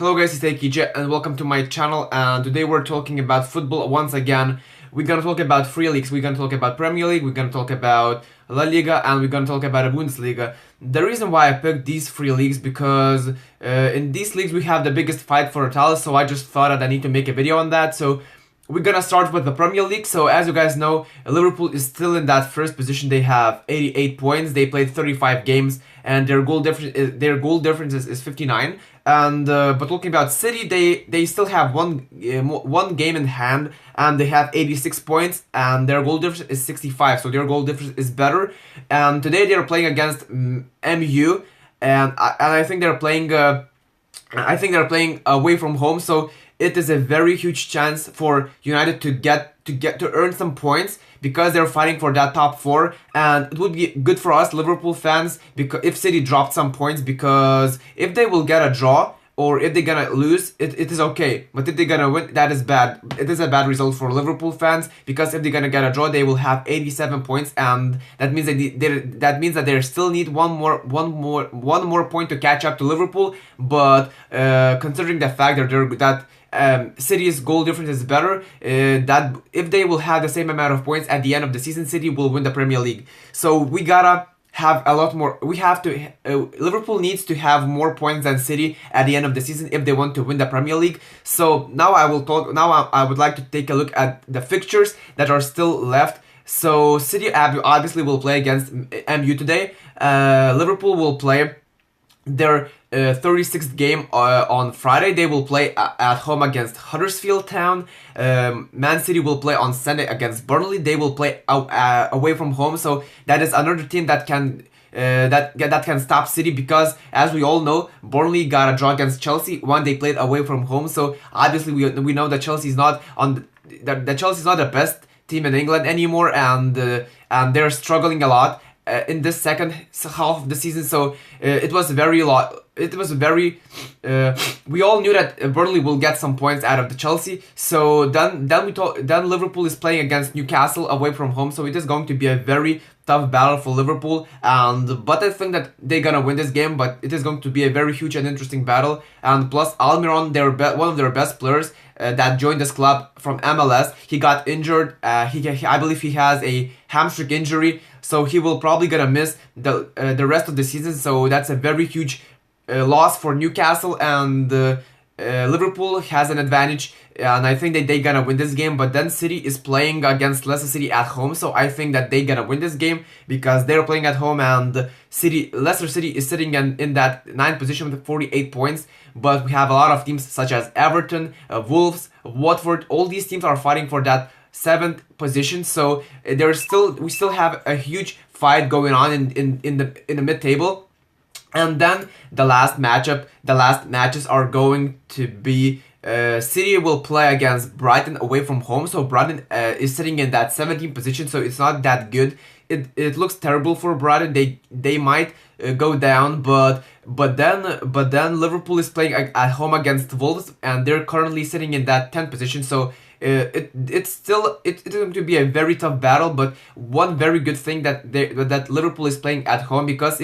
Hello guys, it's E.K.J. and welcome to my channel, and today we're talking about football once again. We're gonna talk about three leagues. We're gonna talk about Premier League, we're gonna talk about La Liga, and we're gonna talk about the Bundesliga. The reason why I picked these three leagues because in these leagues we have the biggest fight for a title, so I just thought that I need to make a video on that. So we're gonna start with the Premier League. So as you guys know, Liverpool is still in that first position. They have 88 points. They played 35 games, and their goal difference is 59. And but talking about City, they still have one game in hand, and they have 86 points, and their goal difference is 65. So their goal difference is better. And today they are playing against MU, and I think they're playing. I think they're playing away from home, so it is a very huge chance for United to earn some points because they're fighting for that top four, and it would be good for us Liverpool fans because if City dropped some points, because if they will get a draw or if they're gonna lose, it is okay. But if they're gonna win, that is bad. It is a bad result for Liverpool fans because if they're gonna get a draw, they will have 87 points, and that means that they still need one more point to catch up to Liverpool. But considering the fact that City's goal difference is better, that if they will have the same amount of points at the end of the season, City will win the Premier League. So we gotta have a lot more. We have to. Liverpool needs to have more points than City at the end of the season if they want to win the Premier League. So now I will talk. Now I would like to take a look at the fixtures that are still left. So City obviously will play against MU today. Liverpool will play their 36th game on Friday. They will play at home against Huddersfield Town. Man City will play on Sunday against Burnley. They will play away from home, so that is another team that can that can stop City, because as we all know, Burnley got a draw against Chelsea when they played away from home. So obviously we know that Chelsea is not on the Chelsea is not the best team in England anymore, and they're struggling a lot in this second half of the season. So it was very we all knew that Burnley will get some points out of the Chelsea. So then Liverpool is playing against Newcastle away from home, so it is going to be a very tough battle for Liverpool, but I think that they're gonna win this game. But it is going to be a very huge and interesting battle. And plus Almiron, one of their best players that joined this club from MLS, he got injured. I believe he has a hamstring injury, so he will probably gonna miss the rest of the season. So that's a very huge loss for Newcastle, and Liverpool has an advantage, and I think that they're gonna win this game. But then City is playing against Leicester City at home, so I think that they're gonna win this game because they're playing at home, and Leicester City is sitting in that 9th position with 48 points. But we have a lot of teams such as Everton, Wolves, Watford. All these teams are fighting for that 7th position, so we still have a huge fight going on in the mid-table. And then the last matches are going to be City will play against Brighton away from home. So Brighton is sitting in that 17th position, so it's not that good. It looks terrible for Brighton. They might go down, but then Liverpool is playing at home against Wolves, and they're currently sitting in that 10th position. So it's going to be a very tough battle. But one very good thing that Liverpool is playing at home, because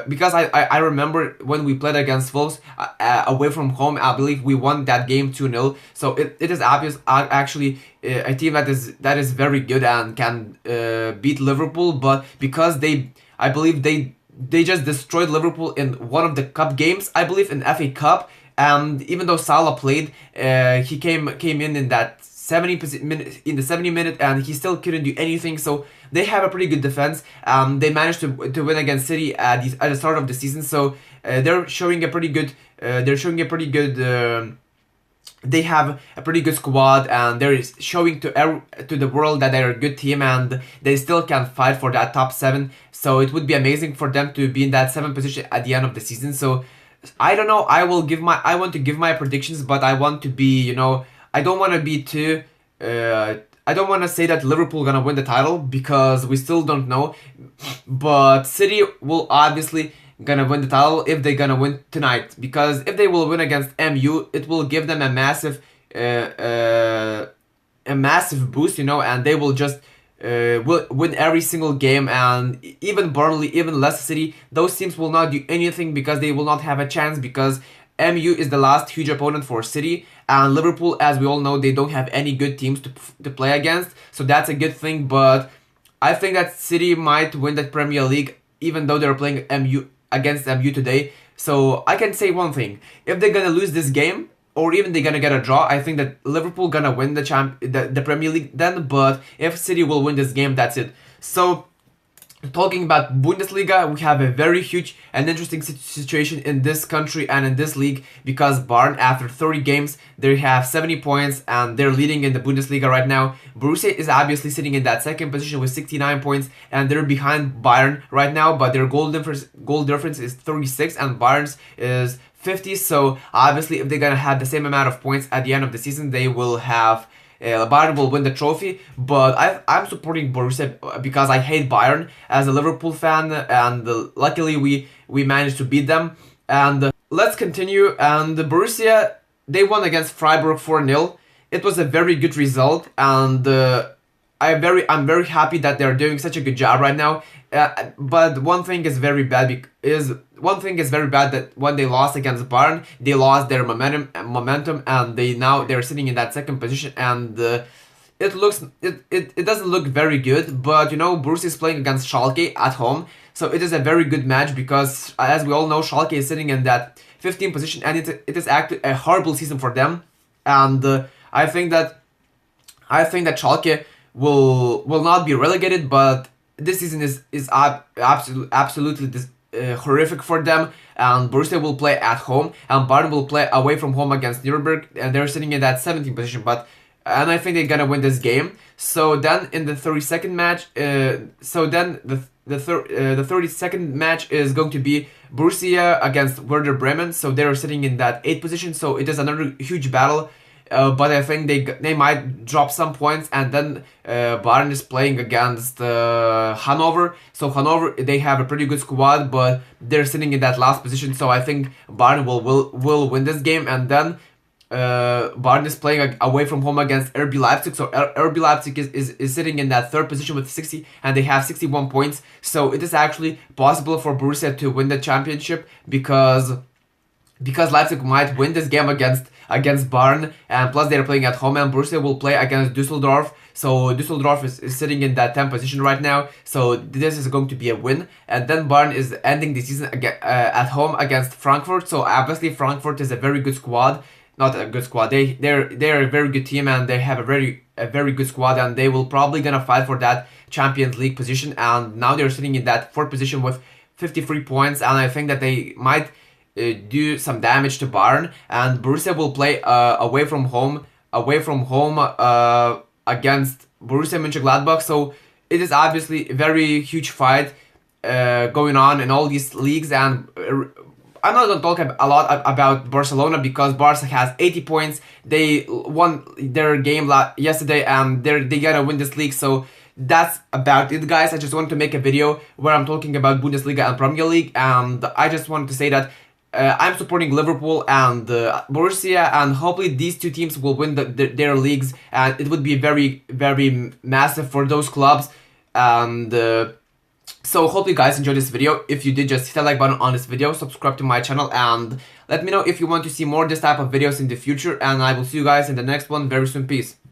because I remember when we played against Wolves away from home, I believe we won that game 2-0. So it is obvious actually a team that is very good and can beat Liverpool. But because I believe they just destroyed Liverpool in one of the cup games, I believe in FA Cup. And even though Salah played, he came in that 70 minute, and he still couldn't do anything. So they have a pretty good defense. They managed to win against City at the start of the season. So they're showing a pretty good. They have a pretty good squad, and they're showing to the world that they're a good team, and they still can fight for that top 7. So it would be amazing for them to be in that 7th position at the end of the season. So I don't know. I want to give my predictions, but I want to be, I don't want to be too. I don't want to say that Liverpool gonna win the title because we still don't know. But City will obviously gonna win the title if they're gonna win tonight, because if they will win against MU, it will give them a massive boost, and they will just will win every single game, and even Burnley, even Leicester City, those teams will not do anything because they will not have a chance, because MU is the last huge opponent for City, and Liverpool, as we all know, they don't have any good teams to play against, so that's a good thing. But I think that City might win that Premier League, even though they're playing MU against MU today. So I can say one thing: if they're gonna lose this game, or even they're gonna get a draw, I think that Liverpool gonna win the Premier League then. But if City will win this game, that's it. So talking about Bundesliga, we have a very huge and interesting situation in this country and in this league, because Bayern, after 30 games, they have 70 points and they're leading in the Bundesliga right now. Borussia is obviously sitting in that second position with 69 points, and they're behind Bayern right now, but their goal difference is 36 and Bayern's is 50. So obviously, if they're gonna have the same amount of points at the end of the season, they will have Bayern will win the trophy. But I'm supporting Borussia because I hate Bayern as a Liverpool fan, and luckily we managed to beat them. And let's continue. And Borussia, they won against Freiburg 4-0. It was a very good result, and I'm very happy that they're doing such a good job right now. But one thing is very bad that when they lost against Bayern, they lost their momentum, and they're sitting in that second position, and it doesn't look very good. But you know, Borussia is playing against Schalke at home, so it is a very good match, because as we all know, Schalke is sitting in that 15th position, and it is actually a horrible season for them. And I think that Schalke will not be relegated, but this season is absolutely horrific for them. And Borussia will play at home, and Bayern will play away from home against Nuremberg, and they're sitting in that 17th position. And I think they're gonna win this game. So then in the 32nd match, the 32nd match is going to be Borussia against Werder Bremen. So they're sitting in that 8th position. So it is another huge battle. But I think they might drop some points, and then Bayern is playing against Hanover. So Hanover, they have a pretty good squad, but they're sitting in that last position. So I think Bayern will win this game, and then Bayern is playing away from home against RB Leipzig. So RB Leipzig is sitting in that 3rd position with 60, and they have 61 points. So it is actually possible for Borussia to win the championship, because Leipzig might win this game against Bayern, and plus they're playing at home, and Borussia will play against Düsseldorf. So Düsseldorf is sitting in that 10th position right now, so this is going to be a win. And then Bayern is ending the season at home against Frankfurt. So obviously Frankfurt is a very good squad, not a good squad. They're a very good team, and they have a very good squad, and they will probably gonna fight for that Champions League position. And now they're sitting in that 4th position with 53 points, and I think that they might do some damage to Bayern. And Borussia will play away from home against Borussia Mönchengladbach. So it is obviously a very huge fight going on in all these leagues. And I'm not going to talk a lot about Barcelona, because Barca has 80 points. They won their game yesterday, and they gotta win this league. So that's about it, guys. I just wanted to make a video where I'm talking about Bundesliga and Premier League, and I just wanted to say that I'm supporting Liverpool and Borussia, and hopefully these two teams will win their leagues, and it would be very, very massive for those clubs. And so hope you guys enjoyed this video. If you did, just hit the like button on this video, subscribe to my channel, and let me know if you want to see more of this type of videos in the future. And I will see you guys in the next one very soon. Peace.